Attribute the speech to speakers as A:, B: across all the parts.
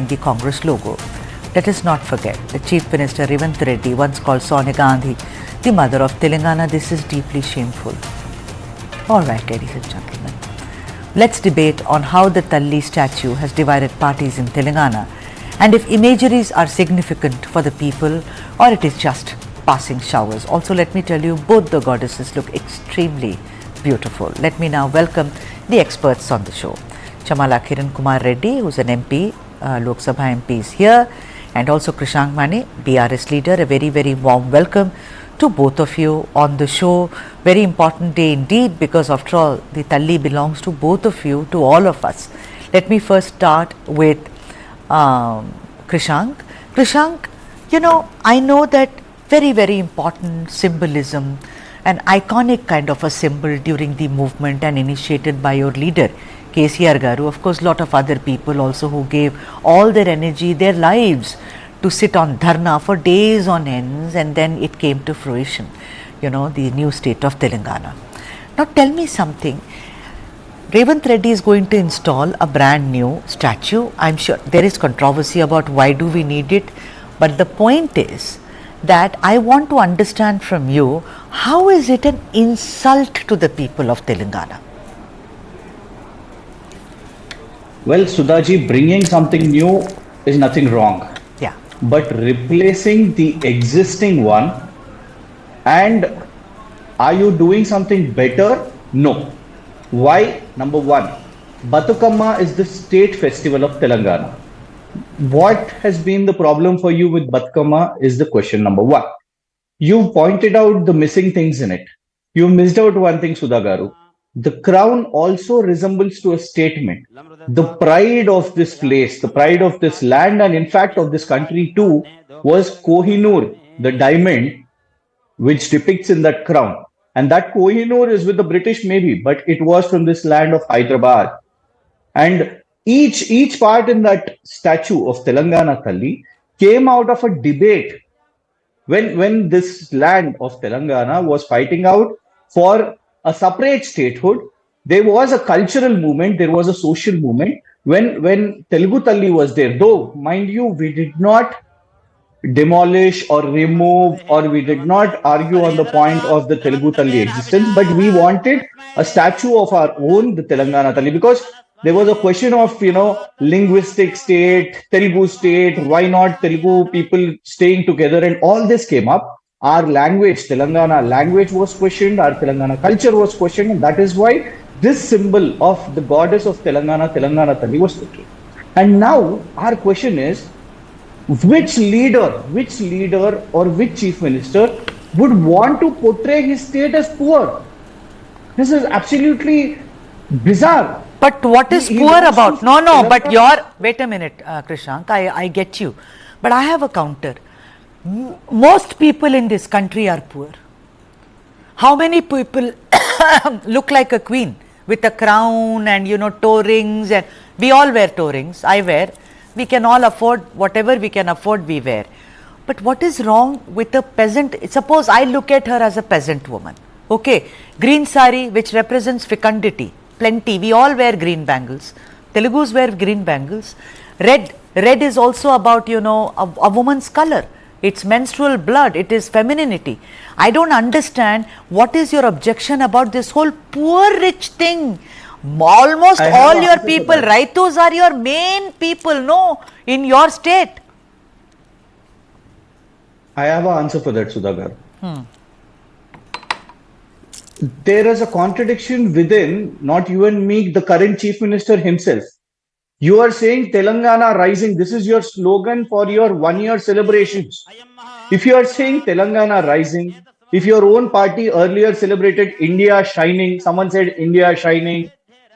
A: the Congress logo. Let us not forget, the Chief Minister Revanth Reddy once called Sonia Gandhi the mother of Telangana. This is deeply shameful. All right, ladies and gentlemen, let's debate on how the Thalli statue has divided parties in Telangana and if imageries are significant for the people or it is just passing showers. Also, let me tell you, both the goddesses look extremely beautiful. Let me now welcome the experts on the show. Chamala Kiran Kumar Reddy, who is an MP, Lok Sabha MP is here, and also Krishank Mane, BRS leader. A very, very warm welcome to both of you on the show. Very important day indeed, because after all, the Thalli belongs to both of you, to all of us. Let me first start with Krishank. Krishank, you know, I know that very, very important symbolism, an iconic kind of a symbol during the movement and initiated by your leader, KCR Garu. Of course, lot of other people also who gave all their energy, their lives to sit on dharna for days on ends, and then it came to fruition, you know, the new state of Telangana. Now tell me something. Revanth Reddy is going to install a brand new statue. I'm sure there is controversy about why do we need it, but the point is that I want to understand from you, how is it an insult to the people of Telangana?
B: Well, Sudhaji, bringing something new is nothing wrong.
A: Yeah.
B: But replacing the existing one, and are you doing something better? No. Why? Number one, Bathukamma is the state festival of Telangana. What has been the problem for you with Bathukamma is the question number one. You pointed out the missing things in it. You missed out one thing, Sudha Garu. The crown also resembles to a statement. The pride of this place, the pride of this land, and in fact of this country too, was Kohinoor, the diamond, which depicts in that crown. And that Kohinoor is with the British maybe, but it was from this land of Hyderabad. And each part in that statue of Telangana Thalli came out of a debate when this land of Telangana was fighting out for a separate statehood. There was a cultural movement, there was a social movement when Telugu Thalli was there. Though, mind you, we did not demolish or remove, or we did not argue on the point of the Telugu Thalli existence, but we wanted a statue of our own, the Telangana Thalli, because there was a question of, you know, linguistic state, Telugu state, why not Telugu people staying together, and all this came up. Our language, Telangana language was questioned, our Telangana culture was questioned, and that is why this symbol of the goddess of Telangana, Telangana Thalli, was put. And now our question is, which leader or which chief minister would want to portray his state as poor? This is absolutely bizarre.
A: But what is poor about? No, but wait a minute, Krishank, I get you. But I have a counter. Most people in this country are poor. How many people look like a queen with a crown and, you know, toe rings? And we all wear toe rings. I wear. We can all afford whatever we can afford, we wear. But what is wrong with a peasant? Suppose I look at her as a peasant woman. Okay, green sari, which represents fecundity, plenty. We all wear green bangles. Telugus wear green bangles. Red is also about, you know, a woman's color. It's menstrual blood. It is femininity. I don't understand what is your objection about this whole poor rich thing. Almost all your people, Raitus are your main people, no, in your state.
B: I have an answer for that, Sudhagar. There is a contradiction within, not you and me, the current chief minister himself. You are saying Telangana rising. This is your slogan for your 1 year celebrations. If you are saying Telangana rising, if your own party earlier celebrated India shining, someone said India shining,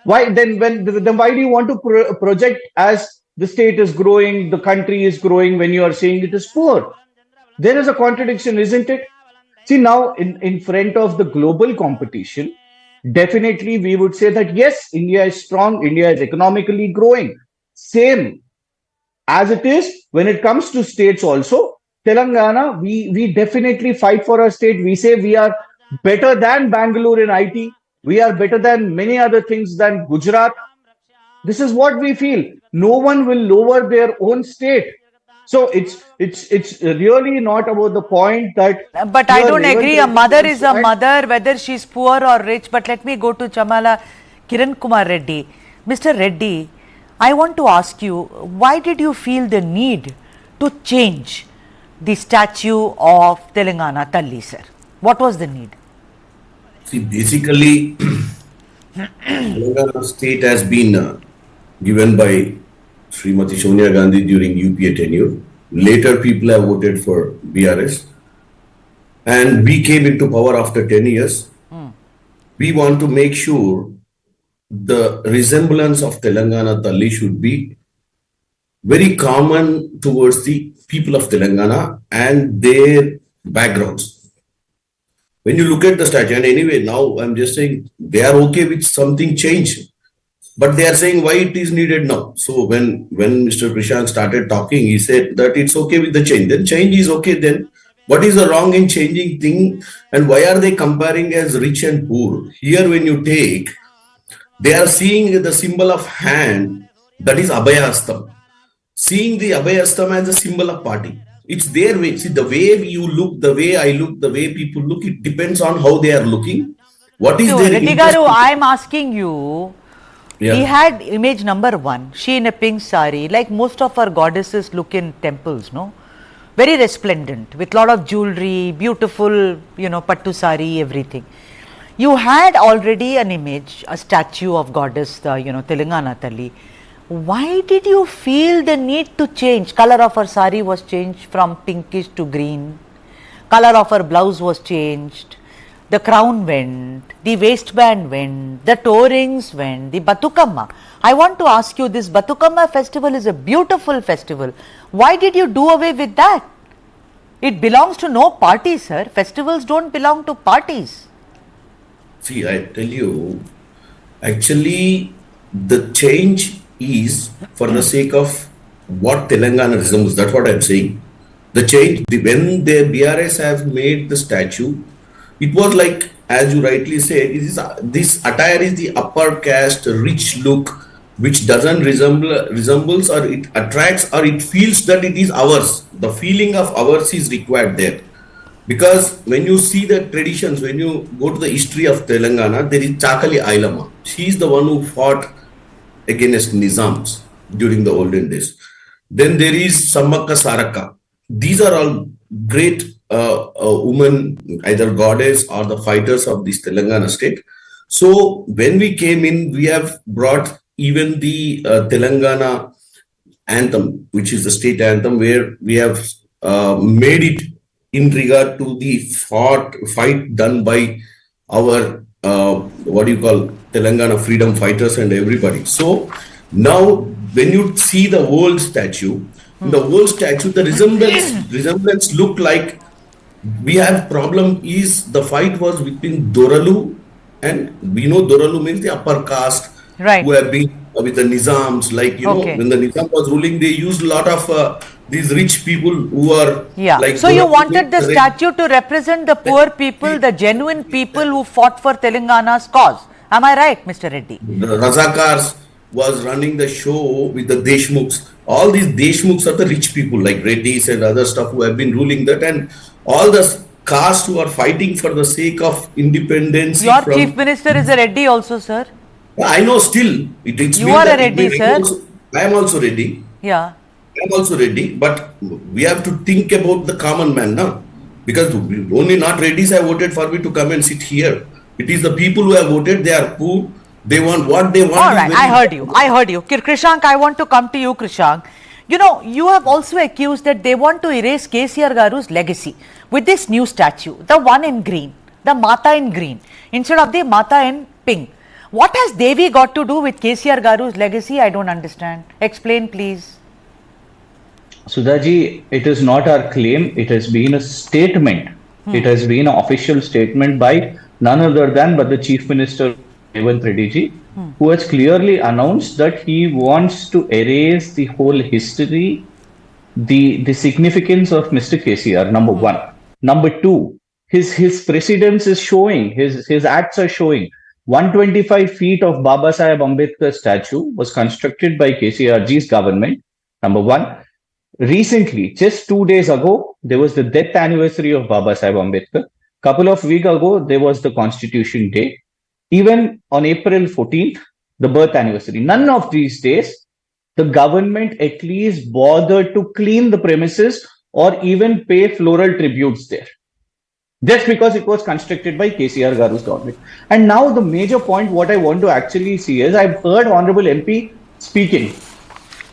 B: why then why do you want to project as the state is growing, the country is growing, when you are saying it is poor? There is a contradiction, isn't it? See, now in front of the global competition, definitely we would say that yes, India is strong, India is economically growing. Same as it is when it comes to states also. Telangana, we definitely fight for our state. We say we are better than Bangalore in IT. We are better than many other things than Gujarat. This is what we feel. no one will lower their own state. So it's really not about the point that
A: But I
B: here
A: don't
B: Revanth
A: agree. A
B: Reddy
A: mother
B: wants
A: is
B: to,
A: a
B: and
A: mother, whether she's poor or rich. But let me go to Chamala Kiran Kumar Reddy. Mr. Reddy, I want to ask you, why did you feel the need to change the statue of Telangana Thalli, sir? What was the need?
C: See, basically, Telangana state has been given by Srimati Sonia Gandhi during UPA tenure. Later, people have voted for BRS. And we came into power after 10 years. We want to make sure the resemblance of Telangana Thalli should be very common towards the people of Telangana and their backgrounds. When you look at the statue, and anyway, now I'm just saying they are okay with something change, but they are saying why it is needed now. So when Mr. Prashant started talking, he said that it's okay with the change. Then change is okay. Then what is the wrong in changing thing? And why are they comparing as rich and poor? Here, when you take, they are seeing the symbol of hand, that is Abhayastam. Seeing the Abhayastam as a symbol of party. It's their way. See, the way you look, the way I look, the way people look, it depends on how they are looking. What is
A: So,
C: their
A: Reddy
C: interest?
A: Garu, I am asking you, he
C: Yeah.
A: had image number 1, she in a pink sari, like most of our goddesses look in temples, no? Very resplendent, with lot of jewelry, beautiful, pattu sari, everything. You had already an image, a statue of goddess, Telangana Thalli. Why did you feel the need to change? Color of her sari was changed from pinkish to green. Color of her blouse was changed. The crown went, the waistband went, the toe rings went, the Batukamma. I want to ask you, this Batukamma festival is a beautiful festival. Why did you do away with that? It belongs to no party, sir. Festivals don't belong to parties.
C: See, I tell you, actually, the change is for the sake of what Telangana resembles. That's what I'm saying. The change, when the BRS have made the statue, it was like, as you rightly said, this attire is the upper caste, rich look, which doesn't resembles or it attracts or it feels that it is ours. The feeling of ours is required there. Because when you see the traditions, when you go to the history of Telangana, there is Chakali Ailama. She is the one who fought against Nizams during the olden days. Then there is Sammaka Saraka. These are all great women, either goddess or the fighters of this Telangana state. So when we came in, we have brought even the Telangana anthem, which is the state anthem, where we have made it in regard to the fight done by our what do you call Telangana freedom fighters and everybody. So now when you see the old statue, the resemblance look like we have problem is the fight was between Doralu, and we know Doralu means the upper caste,
A: Right.
C: who have been with the Nizams, like
A: Okay.
C: when the Nizam was ruling, they used a lot of these rich people who are
A: Yeah.
C: like.
A: So you
C: Doralu
A: wanted the
C: means
A: statue to represent the poor people, the genuine people who fought for Telangana's cause. Am I right, Mr. Reddy?
C: The Razakars was running the show with the Deshmukhs. All these Deshmukhs are the rich people like Reddys and other stuff who have been ruling that, and all the caste who are fighting for the sake of independence.
A: Your chief minister is a Reddy also, sir.
C: I know still. It's
A: You
C: been
A: are a
C: that
A: Reddy, sir.
C: I am also ready.
A: Yeah.
C: I'm also ready, but we have to think about the common man now. Because only not Reddys have voted for me to come and sit here. It is the people who have voted, they are poor, they want what they want.
A: All right, I heard you. Krishank, I want to come to you, Krishank. You have also accused that they want to erase KCR Garu's legacy with this new statue, the one in green, the Mata in green, instead of the Mata in pink. What has Devi got to do with KCR Garu's legacy? I don't understand. Explain, please.
B: Sudhaji, it is not our claim. It has been a statement. It has been an official statement by none other than but the Chief Minister Revanth Reddy ji, who has clearly announced that he wants to erase the whole history, the significance of Mr. KCR. Number one. Number two, his precedence is showing. His acts are showing. 125 feet of Baba Saheb Ambedkar statue was constructed by KCRG's government. Number one. Recently, just 2 days ago, there was the death anniversary of Baba Saheb Ambedkar. Couple of weeks ago, there was the Constitution Day. Even on April 14th, the birth anniversary. None of these days, the government at least bothered to clean the premises or even pay floral tributes there. Just because it was constructed by KCR Garu's government. And now the major point, what I want to actually see is, I've heard Honorable MP speaking.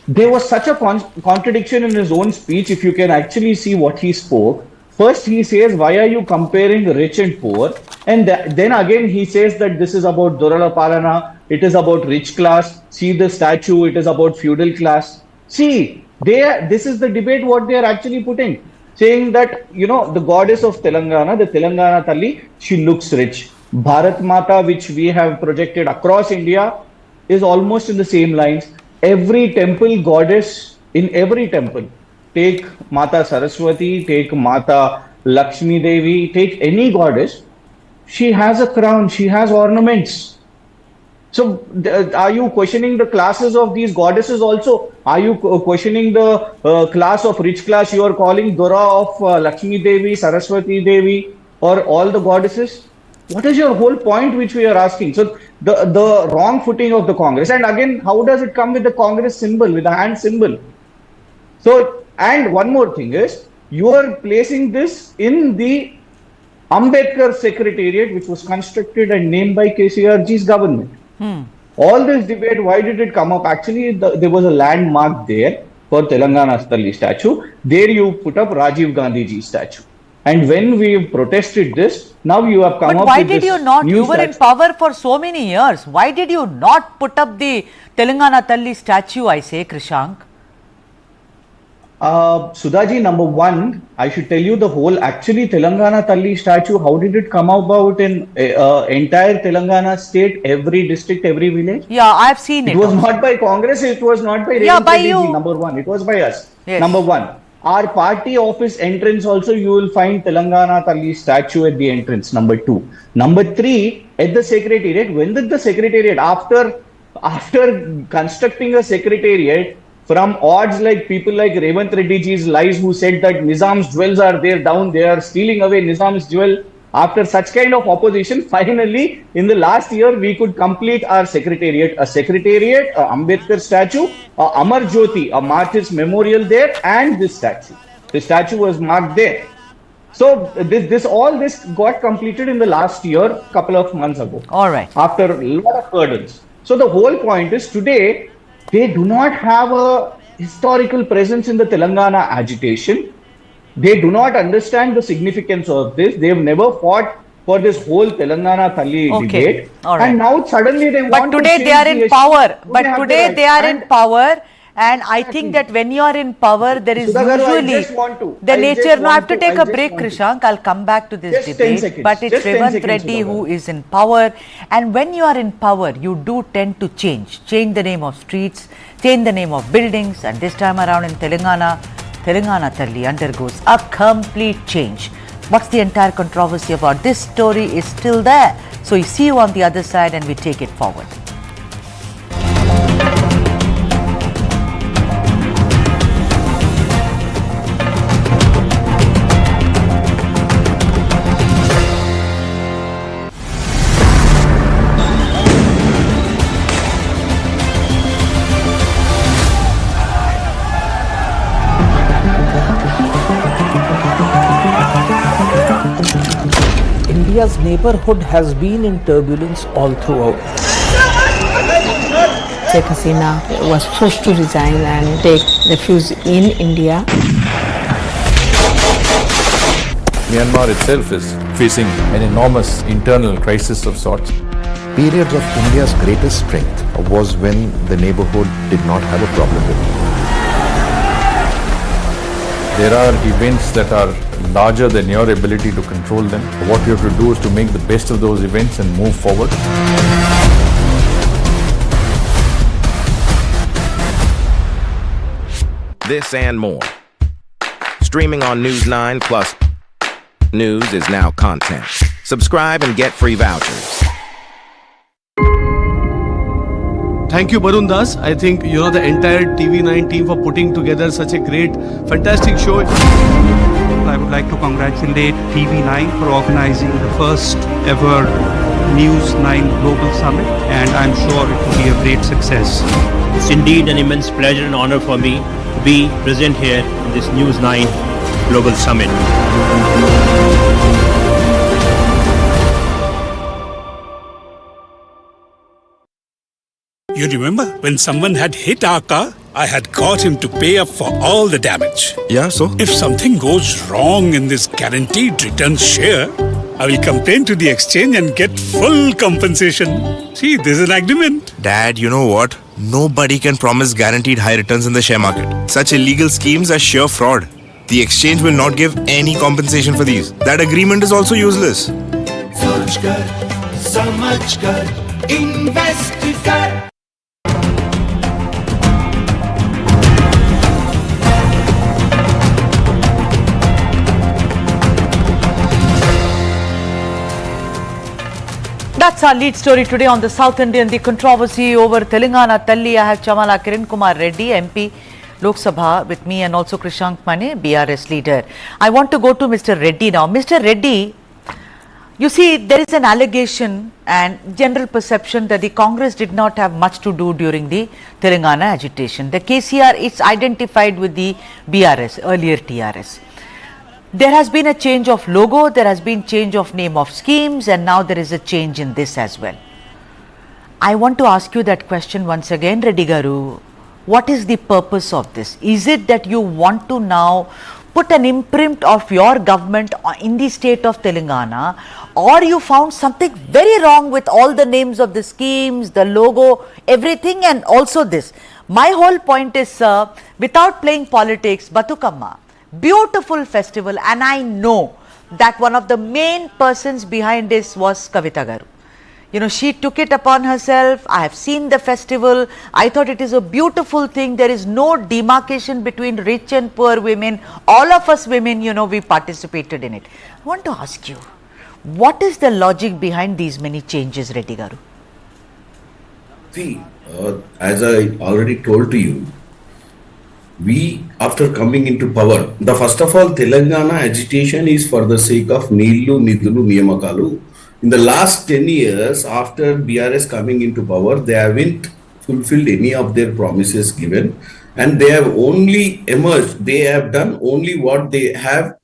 B: There was such a contradiction in his own speech. If you can actually see what he spoke, first he says, why are you comparing rich and poor? And then again he says that this is about Dorala Palana, it is about rich class. See the statue, it is about feudal class. See, this is the debate what they are actually putting. Saying that, the goddess of Telangana, the Telangana Thalli, she looks rich. Bharat Mata, which we have projected across India, is almost in the same lines. Every temple goddess, in every temple, take Mata Saraswati, take Mata Lakshmi Devi, take any goddess, she has a crown, she has ornaments. So are you questioning the classes of these goddesses also? Are you questioning the class of rich class you are calling Dora of Lakshmi Devi, Saraswati Devi, or all the goddesses? What is your whole point which we are asking? So the wrong footing of the Congress. And again, how does it come with the Congress symbol, with the hand symbol? So, and one more thing is, you are placing this in the Ambedkar Secretariat, which was constructed and named by KCRG's government. All this debate, why did it come up? Actually, there was a landmark there for Telangana Thalli statue. There you put up Rajiv Gandhi ji statue. And when we protested this, now you have come up with this.
A: But why did you not? You were in power for so many years. Why did you not put up the Telangana Thalli statue, I say, Krishank?
B: Sudhaji, number one, I should tell you the whole, actually Telangana Thalli statue, how did it come about in entire Telangana state, every district, every village?
A: Yeah, I've seen it.
B: It was not by Congress, it was not by
A: by you.
B: Number one, it was by us.
A: Yes.
B: Number one. Our party office entrance also, you will find Telangana Thalli statue at the entrance, number two. Number three, at the secretariat, when did the secretariat, after constructing a secretariat, from odds like people like Revant Reddy ji's lies, who said that Nizam's jewels are there down, they are stealing away Nizam's jewel. After such kind of opposition, finally, in the last year, we could complete our secretariat. A secretariat, a Ambedkar statue, a Amar Jyoti, a Martyrs memorial there, and this statue. The statue was marked there. So all this got completed in the last year, couple of months ago.
A: All right.
B: After a lot of hurdles. So the whole point is, today, they do not have a historical presence in the Telangana agitation. They do not understand the significance of this. They have never fought for this whole Telangana Thalli debate.
A: All right.
B: And now suddenly they want to
A: today
B: change
A: they are in power. But today they are
B: and
A: in power. And I think that when you are in power, there is usually the nature. No, I have to take a break, Krishank. I'll come back to this debate. But it's Revant Reddy who is in power. And when you are in power, you do tend to change. Change the name of streets, change the name of buildings. And this time around in Telangana Thalli undergoes a complete change. What's the entire controversy about? This story is still there. So we see you on the other side and we take it forward.
D: India's neighborhood has been in turbulence all throughout.
E: Sheikh Hasina was forced to resign and take refuge in India.
F: Myanmar itself is facing an enormous internal crisis of sorts.
G: Periods of India's greatest strength was when the neighborhood did not have a problem with it.
F: There are events that are larger than your ability to control them. What you have to do is to make the best of those events and move forward.
H: This and more. Streaming on News9 Plus. News is now content. Subscribe and get free vouchers.
I: Thank you, Barun Das. I think the entire TV9 team for putting together such a great, fantastic show.
J: I would like to congratulate TV9 for organizing the first ever News9 Global Summit, and I'm sure it will be a great success.
K: It's indeed an immense pleasure and honor for me to be present here in this News9 Global Summit.
L: You remember when someone had hit our car? I had got him to pay up for all the damage.
H: Yeah, so?
L: If something goes wrong in this guaranteed returns share, I will complain to the exchange and get full compensation. See, this is an agreement.
H: Dad, you know what? Nobody can promise guaranteed high returns in the share market. Such illegal schemes are sheer fraud. The exchange will not give any compensation for these. That agreement is also useless.
M: सोच कर, समझ कर, invest कर.
A: That's our lead story today on the South Indian, the controversy over Telangana Thalli. I have Chamala Kiran Kumar Reddy, MP, Lok Sabha, with me, and also Krishank Mane, BRS leader. I want to go to Mr. Reddy now. Mr. Reddy, you see, there is an allegation and general perception that the Congress did not have much to do during the Telangana agitation. The KCR is identified with the BRS, earlier TRS. There has been a change of logo, there has been change of name of schemes, and now there is a change in this as well. I want to ask you that question once again, Reddy Garu. What is the purpose of this? Is it that you want to now put an imprint of your government in the state of Telangana, or you found something very wrong with all the names of the schemes, the logo, everything, and also this? My whole point is, sir, without playing politics, Batukamma, beautiful festival, and I know that one of the main persons behind this was Kavita Garu. You know, she took it upon herself. I have seen the festival. I thought it is a beautiful thing. There is no demarcation between rich and poor women. All of us women, you know, we participated in it. I want to ask you, what is the logic behind these many changes, Reddy Garu?
C: See, as I already told to you, we, after coming into power, the first of all, Telangana agitation is for the sake of Neelu, Nidhulu, Niyamakalu. In the last 10 years, after BRS coming into power, they haven't fulfilled any of their promises given, and they have only emerged, they have done only what they have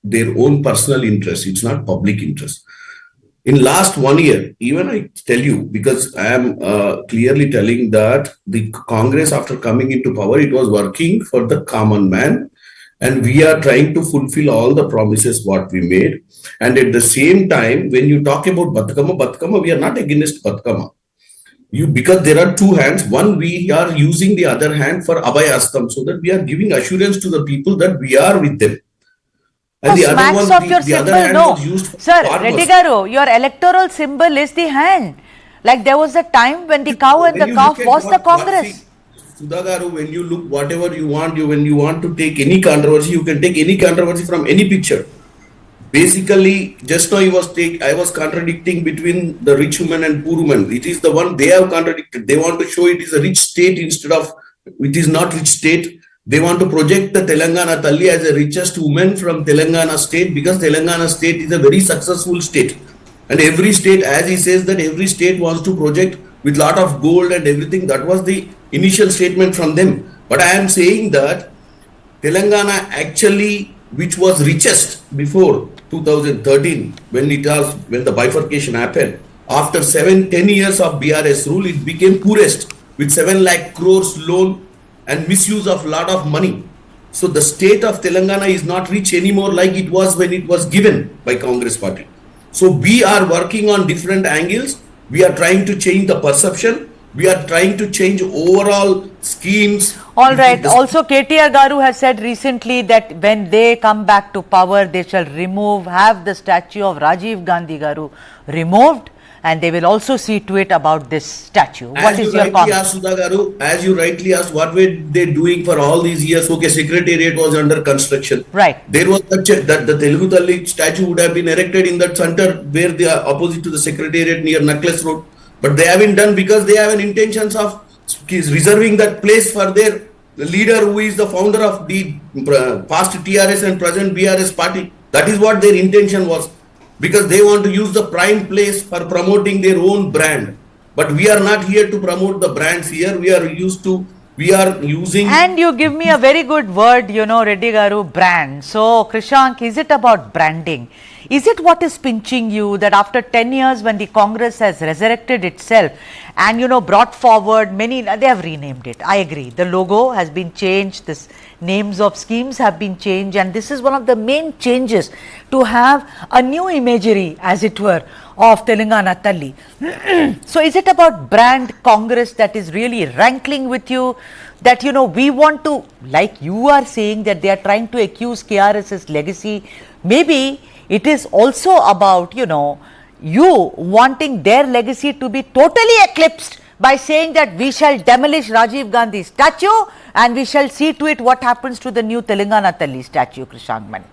C: their own personal interest. It's not public interest. In last 1 year, even I tell you, because I am clearly telling that the Congress, after coming into power, it was working for the common man, and we are trying to fulfill all the promises what we made. And at the same time, when you talk about Batkama, we are not against Batkama. Because there are two hands. One, we are using the other hand for Abhayastam, so that we are giving assurance to the people that we are with them. And the other one, the other hand was used for
A: Sir, Reddy Garu, your electoral symbol is the hand. Like there was a time when the cow and the calf was the Congress.
C: Sudhagaru, when you look whatever you want, when you want to take any controversy, you can take any controversy from any picture. Basically, just now I was contradicting between the rich woman and poor woman. It is the one they have contradicted. They want to show it is a rich state instead of it is not rich state. They want to project the Telangana Thalli as the richest woman from Telangana state, because Telangana state is a very successful state. And every state, as he says, that every state wants to project with lot of gold and everything. That was the initial statement from them. But I am saying that Telangana actually, which was richest before 2013, when the bifurcation happened, after 10 years of BRS rule, it became poorest with 7 lakh crores loan and misuse of lot of money. So the state of Telangana is not rich anymore like it was when it was given by Congress party. So we are working on different angles. We are trying to change the perception. We are trying to change overall schemes.
A: All right. Also, KTR Garu has said recently that when they come back to power, they shall have the statue of Rajiv Gandhi Garu removed, and they will also see to it about this statue. What is your comment?
C: As you rightly asked, what were they doing for all these years? Okay, Secretariat was under construction.
A: Right.
C: There was that the Telugu Thalli statue would have been erected in that center where they are opposite to the Secretariat near Necklace Road. But they haven't done because they have an intentions of reserving that place for their leader who is the founder of the past TRS and present BRS party. That is what their intention was, because they want to use the prime place for promoting their own brand. But we are not here to promote the brands here. We are using.
A: And you give me a very good word, Reddy Garu, brand. So, Krishank, is it about branding? Is it what is pinching you that after 10 years when the Congress has resurrected itself and, brought forward many, they have renamed it. I agree. The logo has been changed. This names of schemes have been changed. And this is one of the main changes to have a new imagery, as it were, of Telangana Thalli. So is it about brand Congress that is really rankling with you, that we want to, like you are saying, that they are trying to accuse KRS's legacy? Maybe it is also about you wanting their legacy to be totally eclipsed by saying that we shall demolish Rajiv Gandhi's statue and we shall see to it what happens to the new Telangana Thalli statue, Krishank Mani.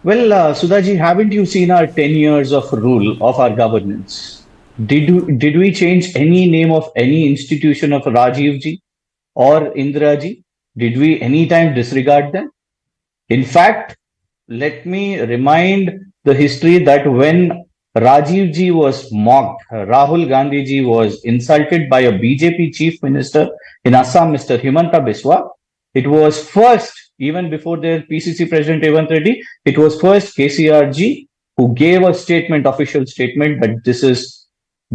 B: Well, Sudhaji, haven't you seen our 10 years of rule of our governance? Did we change any name of any institution of Rajiv ji or Indira ji? Did we anytime disregard them? In fact, let me remind the history that when Rajiv ji was mocked, Rahul Gandhi ji was insulted by a BJP chief minister in Assam, Mr. Himanta Biswa. It was first, even before their PCC president Revant Reddy, it was first KCR ji who gave a statement, official statement, that this is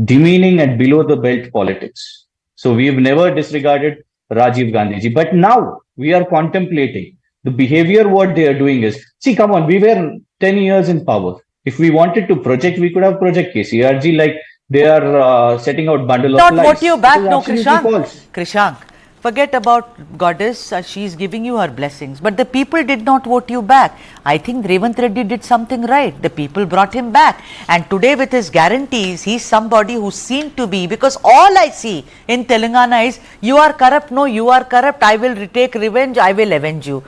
B: demeaning and below the belt politics. So we've never disregarded Rajiv Gandhi ji. But now we are contemplating the behavior. What they are doing is, see, come on, we were 10 years in power. If we wanted to project, we could have project KCR ji, like they are setting out bundle of lies.
A: Not vote you back, no, Krishank. Krishank, forget about goddess, she is giving you her blessings. But the people did not vote you back. I think Revant Reddy did something right. The people brought him back. And today with his guarantees, he's somebody who's seen to be, because all I see in Telangana is, you are corrupt, no, you are corrupt, I will take revenge, I will avenge you.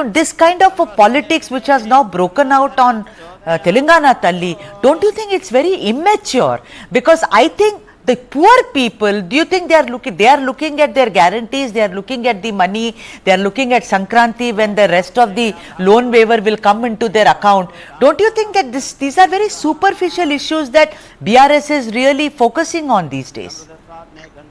A: This kind of a politics which has now broken out on Telangana Thalli, don't you think it's very immature? Because I think the poor people, do you think they are looking at their guarantees, they are looking at the money, they are looking at Sankranti when the rest of the loan waiver will come into their account? Don't you think that these are very superficial issues that BRS is really focusing on these days?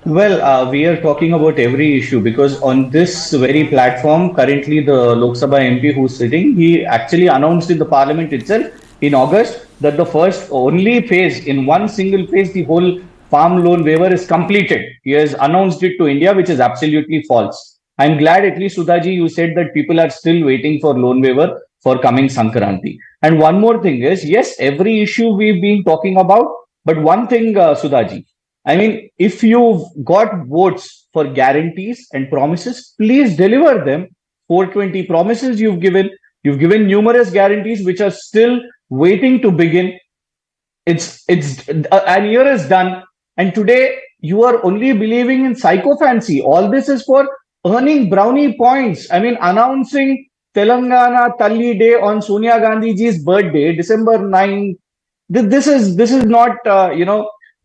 B: Well, we are talking about every issue, because on this very platform, currently the Lok Sabha MP who's sitting, he actually announced in the parliament itself in August that the first only phase, in one single phase, the whole farm loan waiver is completed. He has announced it to India, which is absolutely false. I'm glad at least, Sudhaji, you said that people are still waiting for loan waiver for coming Sankranti. And one more thing is, yes, every issue we've been talking about, but one thing, Sudhaji, I mean, if you've got votes for guarantees and promises, please deliver them. 420 promises you've given numerous guarantees which are still waiting to begin. An year is done, and today you are only believing in psychophancy. All this is for earning brownie points. I mean, announcing Telangana Thalli Day on Sonia Gandhi ji's birthday, December 9. This is not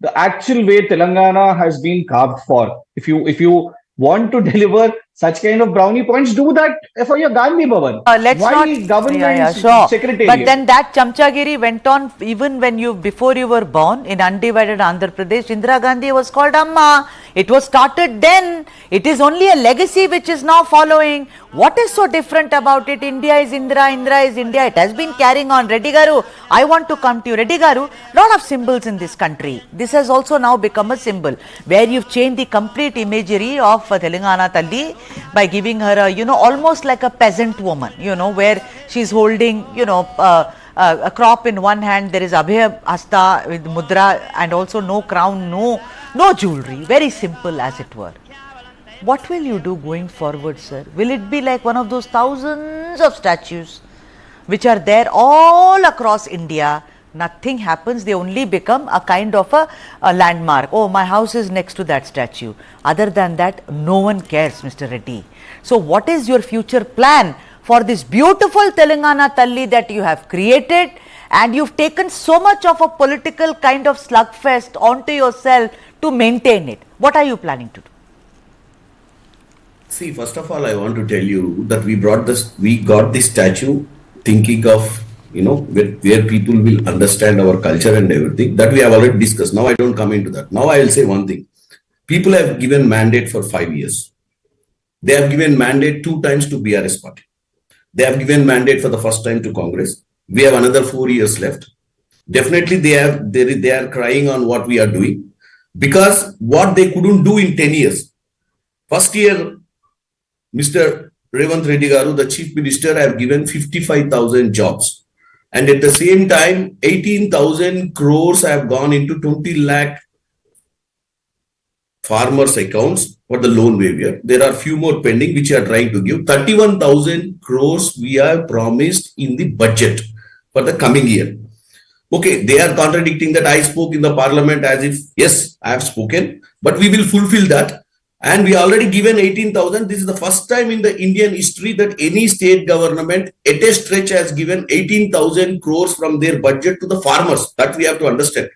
B: the actual way Telangana has been carved for. If you want to deliver such kind of brownie points, do that for your Gandhi Bhavan.
A: Let's
B: government
A: sure.
B: secretariat?
A: But then that chamchagiri went on even before you were born in undivided Andhra Pradesh. Indira Gandhi was called Amma. It was started then. It is only a legacy which is now following. What is so different about it? India is Indira, Indira is India. It has been carrying on. Reddy Garu, I want to come to you. Reddy Garu, lot of symbols in this country. This has also now become a symbol where you've changed the complete imagery of Telangana Thalli by giving her a, almost like a peasant woman, where she's holding, a crop in one hand. There is Abhay Hasta with mudra and also no crown, no jewelry. Very simple, as it were. What will you do going forward, sir? Will it be like one of those thousands of statues which are there all across India? Nothing happens, they only become a kind of a landmark. Oh, my house is next to that statue. Other than that, no one cares, Mr. Reddy. So what is your future plan for this beautiful Telangana Thalli that you have created? and you've taken so much of a political kind of slugfest onto yourself to maintain it. What are you planning to do?
C: See, first of all, I want to tell you that we got this statue thinking of, where people will understand our culture and everything. That we have already discussed. Now I don't come into that. Now I will say one thing. People have given mandate for 5 years. They have given mandate 2 times to BRS party. They have given mandate for the first time to Congress. We have another 4 years left. Definitely they are crying on what we are doing, because what they couldn't do in 10 years. First year, Mr. Revanth Reddy Garu, the Chief Minister, have given 55,000 jobs. And at the same time, 18,000 crores have gone into 20 lakh farmers' accounts for the loan waiver. There are few more pending which are trying to give. 31,000 crores we have promised in the budget for the coming year. Okay, they are contradicting that I spoke in the parliament as if, yes, I have spoken, but we will fulfill that. And we already given 18,000. This is the first time in the Indian history that any state government at a stretch has given 18,000 crores from their budget to the farmers. That we have to understand.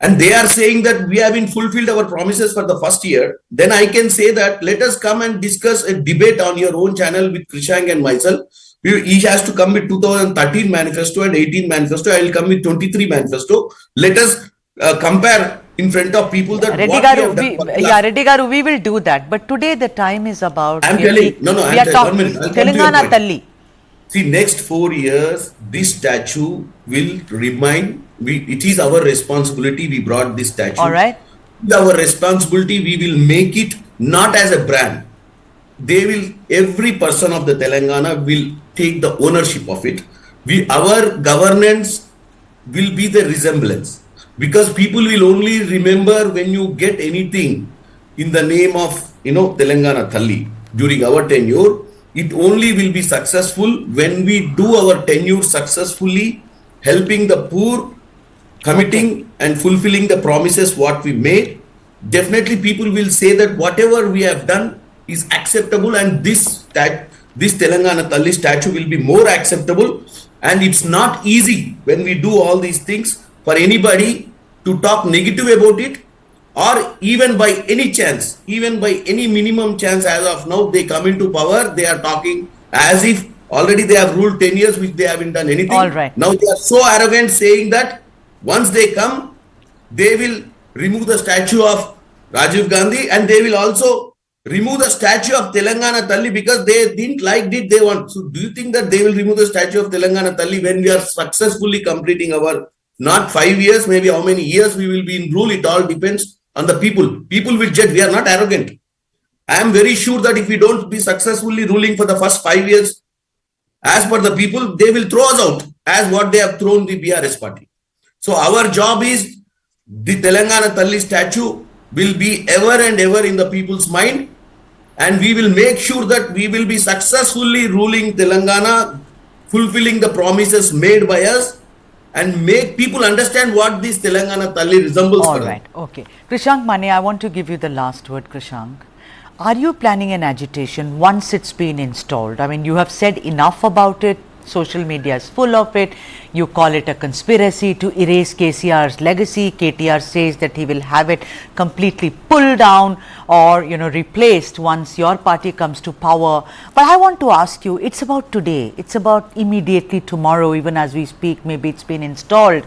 C: And they are saying that we have been fulfilled our promises for the first year. Then I can say that let us come and discuss a debate on your own channel with Krishank and myself. Each has to come with 2013 manifesto and 18 manifesto. I will come with 23 manifesto. Let us compare in front of people that
A: Reddy Garu, we will do that. But today the time is about.
C: I'm telling. We
A: are talking Telangana Thalli.
C: See, next 4 years, this statue will remain. It is our responsibility. We brought this statue.
A: All right.
C: Our responsibility. We will make it not as a brand. Every person of the Telangana will take the ownership of it. Our governance will be the resemblance. Because people will only remember when you get anything in the name of, Telangana Thalli during our tenure. It only will be successful when we do our tenure successfully, helping the poor, committing and fulfilling the promises what we made. Definitely people will say that whatever we have done is acceptable, and this Telangana Thalli statue will be more acceptable. And it's not easy when we do all these things for anybody to talk negative about it, or even by any chance, even by any minimum chance as of now, they come into power, they are talking as if already they have ruled 10 years, which they haven't done anything.
A: All right.
C: Now they are so arrogant, saying that once they come, they will remove the statue of Rajiv Gandhi, and they will also remove the statue of Telangana Thalli because they didn't like it, they want. So do you think that they will remove the statue of Telangana Thalli when we are successfully completing our, not 5 years, maybe how many years we will be in rule? It all depends on the people. People will judge. We are not arrogant. I am very sure that if we don't be successfully ruling for the first 5 years, as per the people, they will throw us out as what they have thrown the BRS party. So our job is the Telangana Thalli statue will be ever and ever in the people's mind, and we will make sure that we will be successfully ruling Telangana, fulfilling the promises made by us, and make people understand what this Telangana Thalli resembles.
A: All right, okay. Krishank Mane, I want to give you the last word, Krishank. Are you planning an agitation once it's been installed? I mean, you have said enough about it. Social media is full of it. You call it a conspiracy to erase KCR's legacy. KTR says that he will have it completely pulled down or, replaced once your party comes to power. But I want to ask you, it's about today. It's about immediately tomorrow, even as we speak, maybe it's been installed.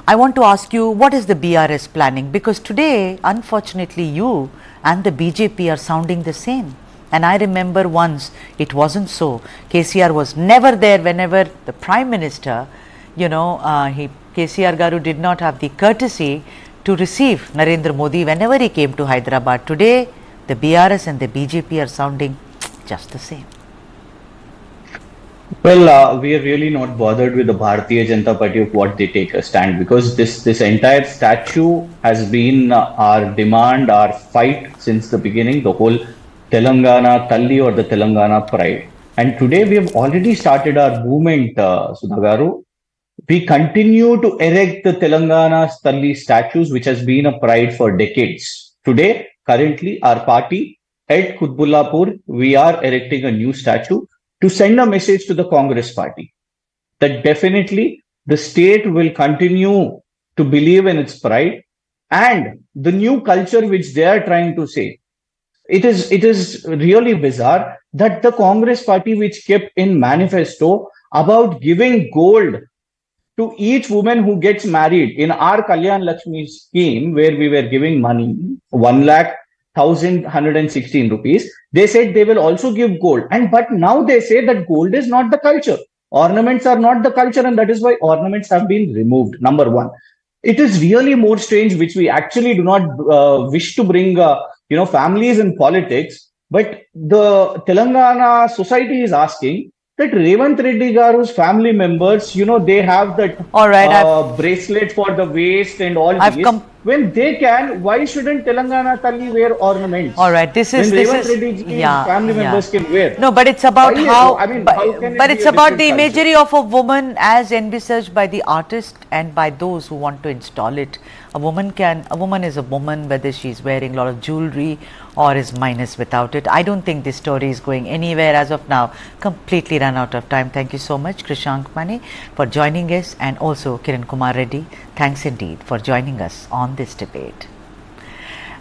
A: I want to ask you, what is the BRS planning? Because today, unfortunately, you and the BJP are sounding the same. And I remember once it wasn't so. KCR was never there whenever the Prime Minister, KCR Garu did not have the courtesy to receive Narendra Modi whenever he came to Hyderabad. Today, the BRS and the BJP are sounding just the same.
B: Well, we are really not bothered with the Bharatiya Janata Party of what they take a stand, because this entire statue has been our demand, our fight since the beginning, the whole Telangana Thalli or the Telangana Pride. And today we have already started our movement, Sudhagaru. We continue to erect the Telangana Thalli statues, which has been a pride for decades. Today, currently, our party at Kutbullapur, we are erecting a new statue to send a message to the Congress party that definitely the state will continue to believe in its pride and the new culture which they are trying to say. It is really bizarre that the Congress party, which kept in manifesto about giving gold to each woman who gets married in our Kalyan Lakshmi scheme, where we were giving money, 1,116 rupees, they said they will also give gold. But now they say that gold is not the culture. Ornaments are not the culture, and that is why ornaments have been removed. Number one. It is really more strange, which we actually do not wish to bring, families in politics. But the Telangana society is asking that Revant Reddy Garu's family members, they have that
A: all right,
B: bracelet for the waist and all these. When they can, why shouldn't Telangana Thalli wear ornaments?
A: All right, this is
B: Reddy's family members can wear.
A: No, but it's about how
B: but
A: it's about the imagery of a woman as envisaged by the artist and by those who want to install it. A woman is a woman, whether she's wearing a lot of jewelry or is minus without it. I don't think this story is going anywhere as of now. Completely run out of time. Thank you so much, Krishank Mani, for joining us, and also Kiran Kumar Reddy. Thanks indeed for joining us on this debate.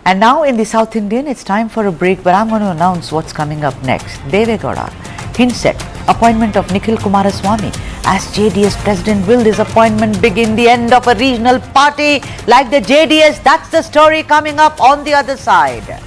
A: And now in the South Indian, it's time for a break, but I'm going to announce what's coming up next. Deve Gowda hints at appointment of Nikhil Kumaraswamy as JDS president. Will this appointment begin the end of a regional party like the JDS? That's the story coming up on the other side.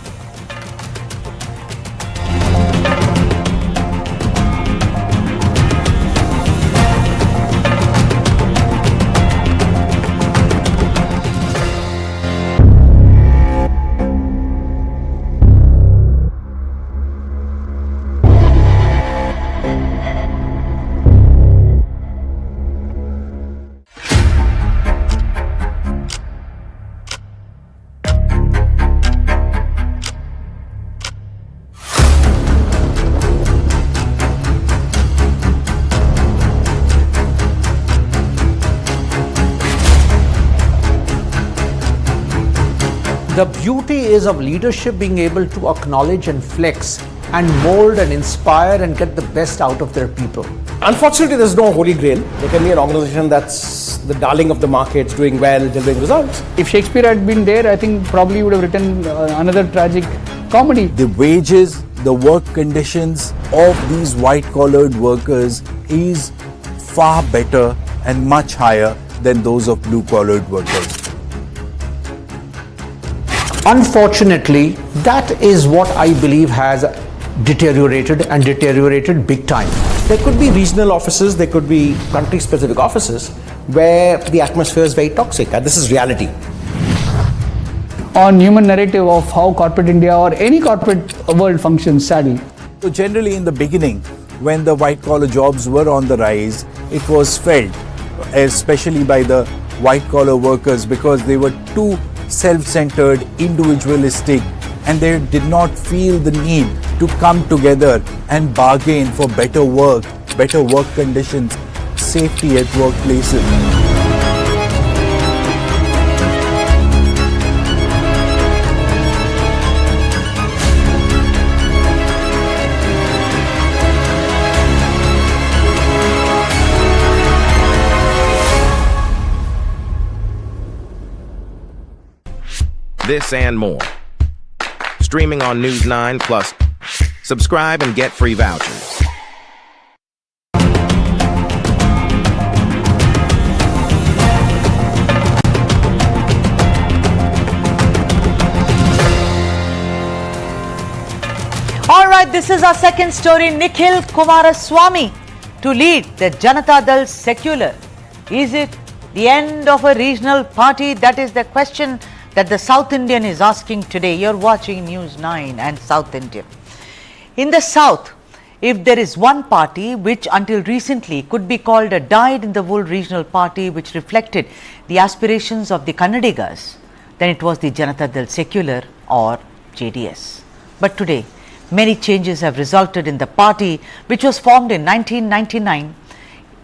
D: The beauty is of leadership being able to acknowledge and flex and mold and inspire and get the best out of their people.
N: Unfortunately, there's no holy grail. There can be an organization that's the darling of the markets, doing well, delivering results.
O: If Shakespeare had been there, I think probably he would have written another tragic comedy.
P: The wages, the work conditions of these white-collared workers is far better and much higher than those of blue-collared workers.
D: Unfortunately, that is what I believe has deteriorated and deteriorated big time.
N: There could be regional offices, there could be country-specific offices where the atmosphere is very toxic, and this is reality.
O: On human narrative of how corporate India or any corporate world functions, sadly.
P: So generally in the beginning, when the white-collar jobs were on the rise, it was felt, especially by the white-collar workers, because they were too self-centered, individualistic, and they did not feel the need to come together and bargain for better work conditions, safety at workplaces.
Q: This and more. Streaming on News9 Plus. Subscribe and get free vouchers.
A: All right, this is our second story. Nikhil Kumaraswamy to lead the Janata Dal Secular. Is it the end of a regional party? That is the question that the South Indian is asking today. You're watching News9 and South Indian. In the South, if there is one party which until recently could be called a dyed-in-the-wool regional party which reflected the aspirations of the Kannadigas, then it was the Janata Dal Secular or JDS. But today, many changes have resulted in the party which was formed in 1999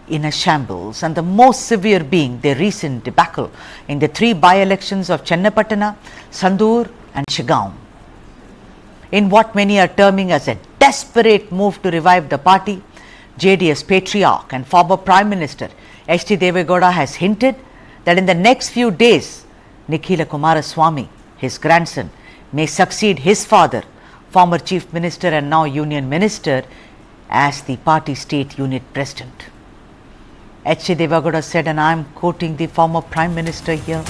A: in a shambles, and the most severe being the recent debacle in the three by-elections of Chennapatna, Sandur and Shigaon. In what many are terming as a desperate move to revive the party, JDS patriarch and former Prime Minister H.D. Deve Gowda has hinted that in the next few days, Nikhil Kumaraswamy, his grandson, may succeed his father, former Chief Minister and now Union Minister, as the party state unit president. H.D. Deve Gowda said, and I am quoting the former Prime Minister here,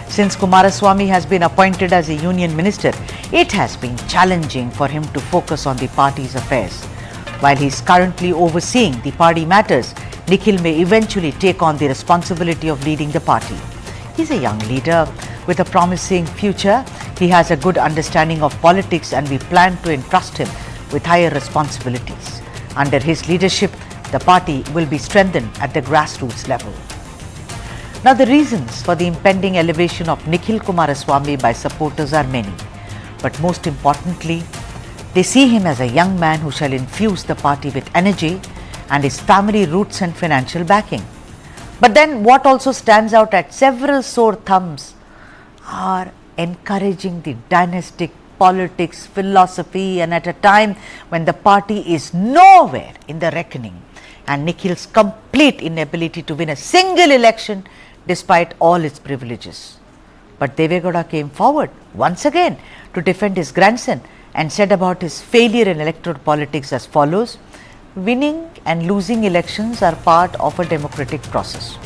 A: since Kumaraswamy has been appointed as a Union Minister, it has been challenging for him to focus on the party's affairs. While he is currently overseeing the party matters, Nikhil may eventually take on the responsibility of leading the party. He is a young leader with a promising future. He has a good understanding of politics and we plan to entrust him with higher responsibilities. Under his leadership, the party will be strengthened at the grassroots level. Now, the reasons for the impending elevation of Nikhil Kumaraswamy by supporters are many. But most importantly, they see him as a young man who shall infuse the party with energy and his family roots and financial backing. But then what also stands out at several sore thumbs are encouraging the dynastic politics, philosophy, and at a time when the party is nowhere in the reckoning and Nikhil's complete inability to win a single election despite all its privileges. But Deve Gowda came forward once again to defend his grandson and said about his failure in electoral politics as follows: winning and losing elections are part of a democratic process.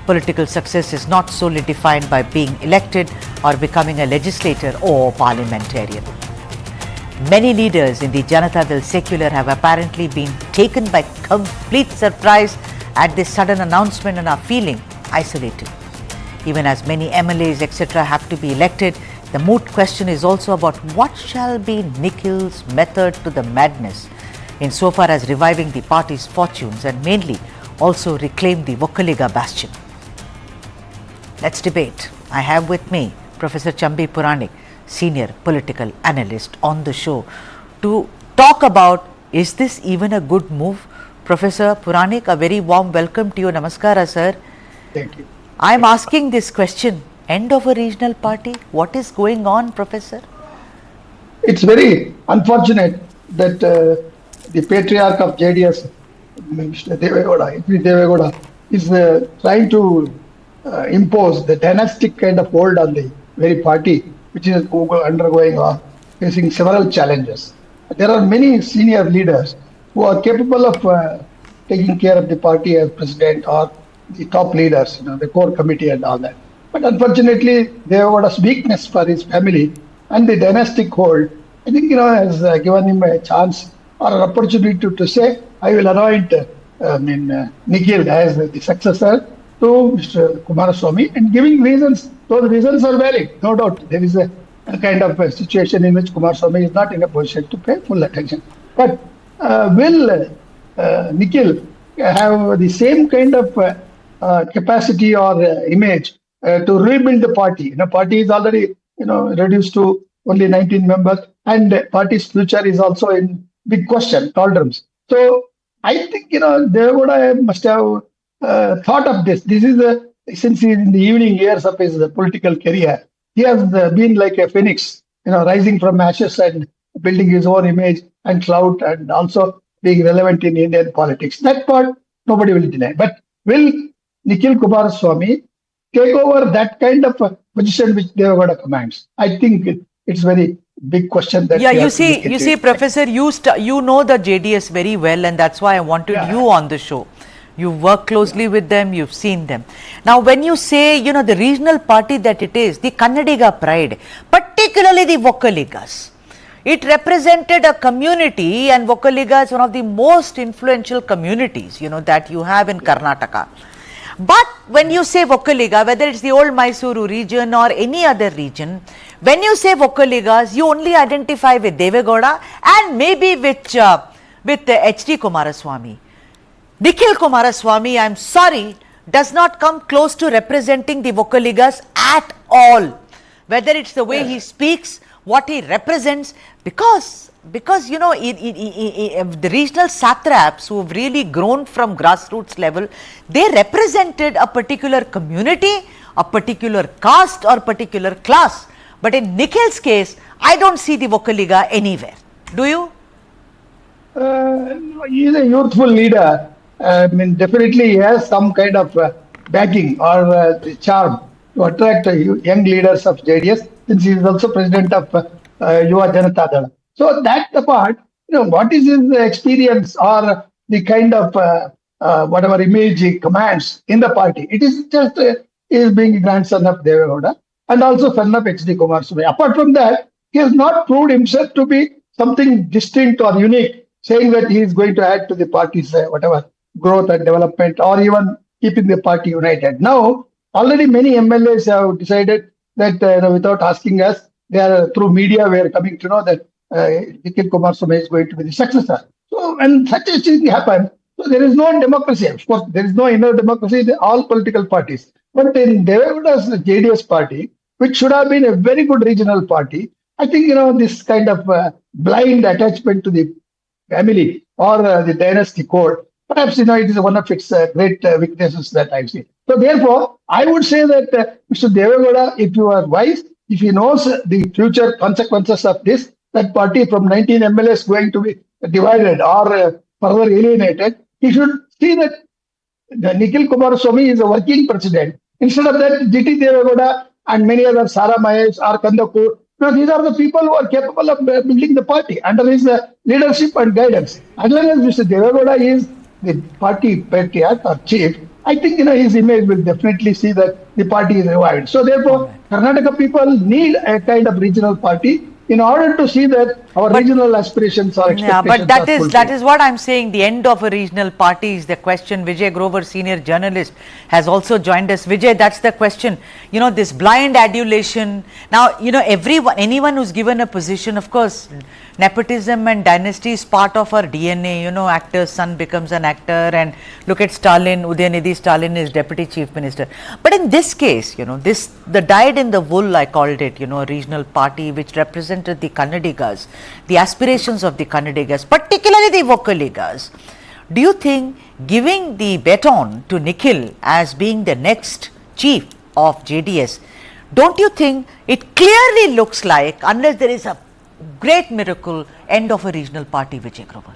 A: Political success is not solely defined by being elected or becoming a legislator or parliamentarian. Many leaders in the Janata Dal secular have apparently been taken by complete surprise at this sudden announcement and are feeling isolated. Even as many MLAs etc. have to be elected, the moot question is also about what shall be Nikhil's method to the madness insofar as reviving the party's fortunes and mainly also reclaim the Vokkaliga bastion. Let's debate. I have with me Professor Chambi Puranik, senior political analyst, on the show to talk about, is this even a good move? Professor Puranik, a very warm welcome to you. Namaskara, sir.
R: Thank you.
A: I am asking this question, end of a regional party? What is going on, Professor?
R: It's very unfortunate that the patriarch of JDS, Mr. Deve Gowda, H.D. Deve Gowda, is trying to impose the dynastic kind of hold on the very party, which is undergoing or facing several challenges. There are many senior leaders who are capable of taking care of the party as president or the top leaders, the core committee and all that. But unfortunately, Deve Gowda's weakness for his family and the dynastic hold, I think, has given him a chance or an opportunity to say, I will anoint Nikhil as the successor to Mr. Kumaraswamy, and giving reasons. Those reasons are valid, no doubt. There is a kind of a situation in which Kumaraswamy is not in a position to pay full attention. But will Nikhil have the same kind of capacity or image to rebuild the party? The party is already reduced to only 19 members, and the party's future is also in big question, doldrums. So I think Deve Gowda must have thought of this. This is since he is in the evening years of his political career, he has been like a phoenix, rising from ashes and building his own image and clout, and also being relevant in Indian politics. That part nobody will deny. But will Nikhil Kumaraswamy take over that kind of position which Deve Gowda commands? I think it's very big question. That
A: you see, Professor, you know the JDS very well, and that's why I wanted you on the show. You work closely with them, you've seen them. Now, when you say, the regional party that it is, the Kannadiga pride, particularly the Vokkaligas, it represented a community, and Vokkaliga is one of the most influential communities, that you have in Karnataka. But when you say Vokkaliga, whether it's the old Mysuru region or any other region, when you say Vokkaligas, you only identify with Deve Gowda and maybe with H.D. Kumaraswamy. Nikhil Kumaraswamy, I am sorry, does not come close to representing the Vokkaligas at all. Whether it's the way he speaks, what he represents, because the regional satraps who have really grown from grassroots level, they represented a particular community, a particular caste or particular class. But in Nikhil's case, I don't see the Vokkaliga anywhere. Do you?
R: He is a youthful leader. definitely he has some kind of backing or the charm to attract young leaders of JDS, since he is also president of Yuva Janata Dala. So that apart, what is his experience or the kind of whatever image he commands in the party? It is just he is being grandson of Deve Gowda and also son of H.D. Kumaraswamy. Apart from that, he has not proved himself to be something distinct or unique, saying that he is going to add to the party's whatever growth and development or even keeping the party united. Now, already many MLAs have decided that without asking us, they are through media we are coming to know that Nikhil Kumaraswamy is going to be the successor. So when such a thing happens, so there is no democracy. Of course, there is no inner democracy in all political parties. But in Deve Gowda's JDS party, which should have been a very good regional party, I think this kind of blind attachment to the family or the dynasty code, perhaps it is one of its great weaknesses that I've seen. So therefore, I would say that Mr. Deve Gowda, if you are wise, if he knows the future consequences of this, that party from 19 MLAs going to be divided or further alienated, he should see that Nikhil Kumaraswamy is a working president. Instead of that, GT Deve Gowda and many other Sara Mahesh or Kandakur, these are the people who are capable of building the party under his leadership and guidance. As long as Mr. Deve Gowda is the party patriarch or chief, I think his image will definitely see that the party is revived. So therefore, Karnataka people need a kind of regional party in order to see that our regional aspirations or expectations
A: but that is what I'm saying. The end of a regional party is the question. Vijay Grover, senior journalist, has also joined us. Vijay, that's the question. This blind adulation. Now, anyone who's given a position, of course, nepotism and dynasty is part of our DNA. Actor's son becomes an actor, and look at Stalin. Udayanidhi Stalin is deputy chief minister. But in this case, the dyed in the wool, I called it, a regional party which represented the Kannadigas, the aspirations of the Kannadigas, particularly the Vokkaligas. Do you think giving the baton to Nikhil as being the next chief of JDS, don't you think it clearly looks like, unless there is a great miracle, end of a regional party, Vijay Grover?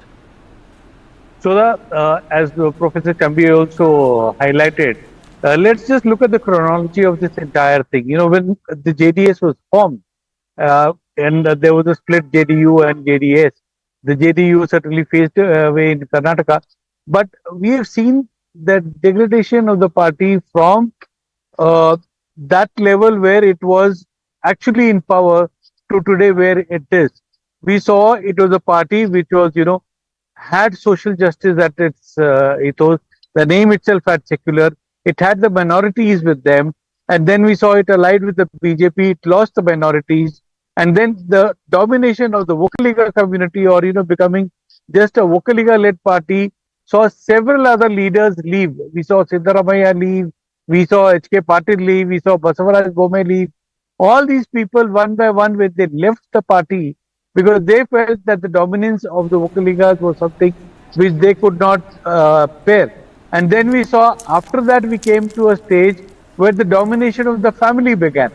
S: So, as Professor Chambi also highlighted, let's just look at the chronology of this entire thing. When the JDS was formed, and there was a split JDU and JDS. The JDU certainly faced away in Karnataka, but we have seen that degradation of the party from that level where it was actually in power to today where it is. We saw it was a party which was, had social justice at its ethos. The name itself had secular. It had the minorities with them, and then we saw it allied with the BJP. It lost the minorities. And then the domination of the Vokkaliga community, or becoming just a Vokkaliga-led party, saw several other leaders leave. We saw Siddaramaiah leave, we saw H.K. Patil leave, we saw Basavaraj Bome leave. All these people, one by one, when they left the party, because they felt that the dominance of the Vokkaligas was something which they could not bear. And then we saw, after that, we came to a stage where the domination of the family began.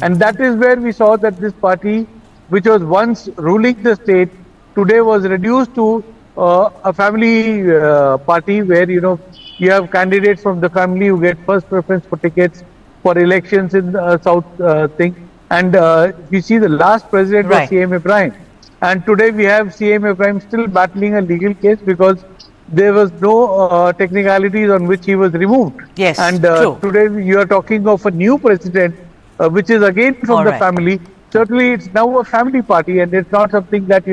S: And that is where we saw that this party, which was once ruling the state, today was reduced to a family party where, you have candidates from the family who get first preference for tickets for elections in the South thing. And we see the last president was CM Ibrahim. And today we have CM Ibrahim still battling a legal case because there was no technicalities on which he was removed.
A: Yes,
S: and today you are talking of a new president, which is again from the family. Certainly it's now a family party, and it's not something that,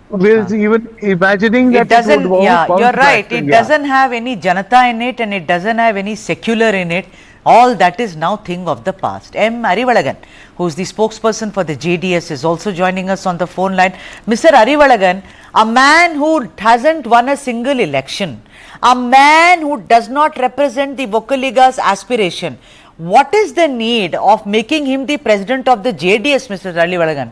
S: we're even imagining that
A: it doesn't,
S: it would
A: you're right. It doesn't have any Janata in it, and it doesn't have any secular in it. All that is now thing of the past. M. Arivalagan, who is the spokesperson for the JDS, is also joining us on the phone line. Mr. Arivalagan, a man who hasn't won a single election, a man who does not represent the Vokkaliga's aspiration, what is the need of making him the president of the JDS, Mr. Arivalagan?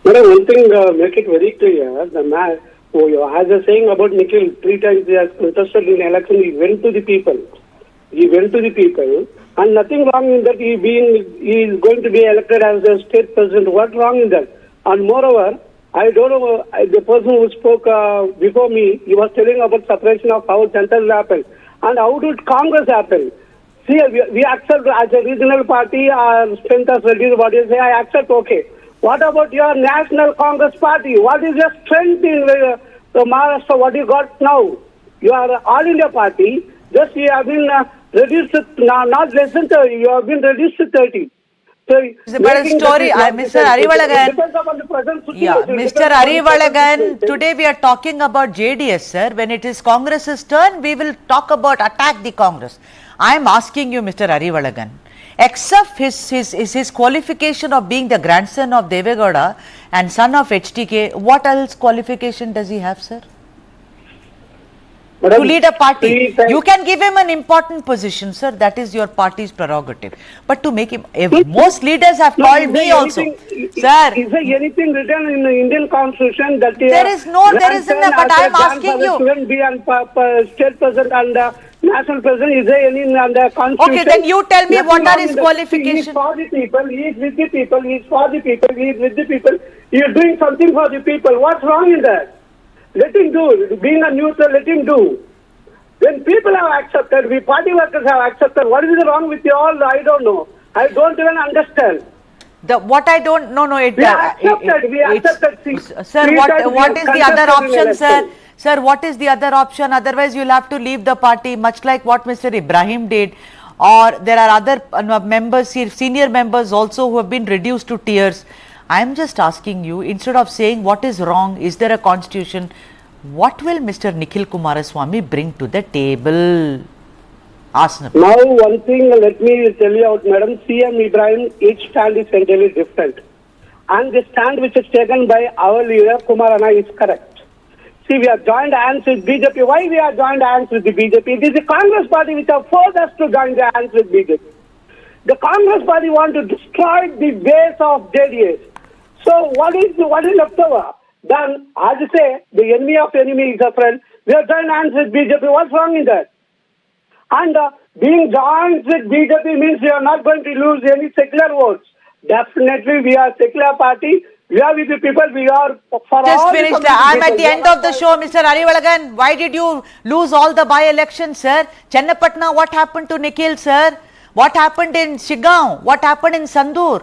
T: Madam, one thing, make it very clear, the man who has a saying about Nikhil, 3 times he has contested in election, he went to the people. He went to the people, and nothing wrong in that. He is going to be elected as the state president. What wrong in that? And moreover, I don't know, the person who spoke before me, he was telling about separation of how central happen. And how did Congress happen? See, we accept as a regional party, our strength has reduced, what you say, I accept, okay. What about your National Congress Party? What is your strength in the Maharashtra? What you got now? You are All India Party. Just you have been reduced to, not less than 30. You have been reduced to 30. So,
A: but a story, Mr. Arivalagan. Yeah, Mr. Arivalagan, today we are talking about JDS, sir. When it is Congress's turn, we will talk about attack the Congress. I am asking you, Mr. Arivalagan, except his qualification of being the grandson of Deve Gowda and son of HTK, what else qualification does he have, sir? To lead a party. You can give him an important position, sir. That is your party's prerogative. But to make him, most leaders have called me also. Sir.
T: Is there anything written in the Indian Constitution that
A: there is no, there isn't, but I am asking you.
T: Shouldn't be on state president and national president. Is there any in the Constitution?
A: Okay, then you tell me what are his qualifications.
T: He is for the people, he is with the people, he is for the people, he is with the people. He is doing something for the people. What's wrong in that? Let him do. Being a neutral, let him do. When people have accepted, we party workers have accepted, what is wrong with you all? I don't know. I don't even understand.
A: What I don't, no,
T: we accepted.
A: Sir, what is the other option, sir? Sir, what is the other option? Otherwise, you'll have to leave the party, much like what Mr. Ibrahim did. Or there are other members, senior members also who have been reduced to tears. I am just asking you, instead of saying what is wrong, is there a constitution, what will Mr. Nikhil Kumaraswamy bring to the table?
T: Now, one thing, let me tell you out, Madam, CM Ibrahim, each stand is entirely different. And the stand which is taken by our leader, Kumarana, is correct. See, we have joined hands with BJP. Why we have joined hands with the BJP? It is the Congress party which have forced us to join the hands with BJP. The Congress party want to destroy the base of JDS. So what is left over? Then, as you say, the enemy of enemy is a friend. We have joined hands with BJP. What's wrong in that? And being joined with BJP means we are not going to lose any secular votes. Definitely, we are a secular party. We are with the people. We are for
A: just
T: all.
A: Just finished. I am at the end of the show, Mr. Arivalagan. Why did you lose all the by-elections, sir? Chennapatna, what happened to Nikhil, sir? What happened in Shigaon? What happened in Sandur?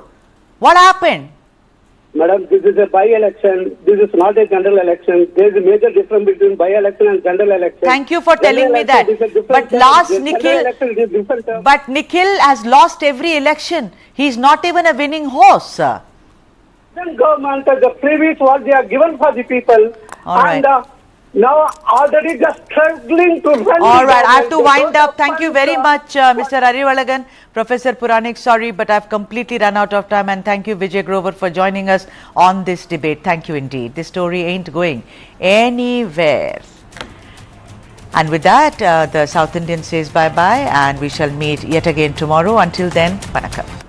A: What happened?
T: Madam, this is a by-election. This is not a general election. There is a major difference between by-election and general election.
A: Thank you for telling me that. But last Nikhil, but Nikhil has lost every election. He is not even a winning horse, sir.
T: Then government, the previous what they are given for the people.
A: All right.
T: And now already just struggling to run.
A: All right, I have to wind up. Thank you very much, Mr. Arivalagan. Professor Puranik, sorry, but I have completely run out of time. And thank you, Vijay Grover, for joining us on this debate. Thank you indeed. This story ain't going anywhere. And with that, the South Indian says bye-bye, and we shall meet yet again tomorrow. Until then, vanakkam.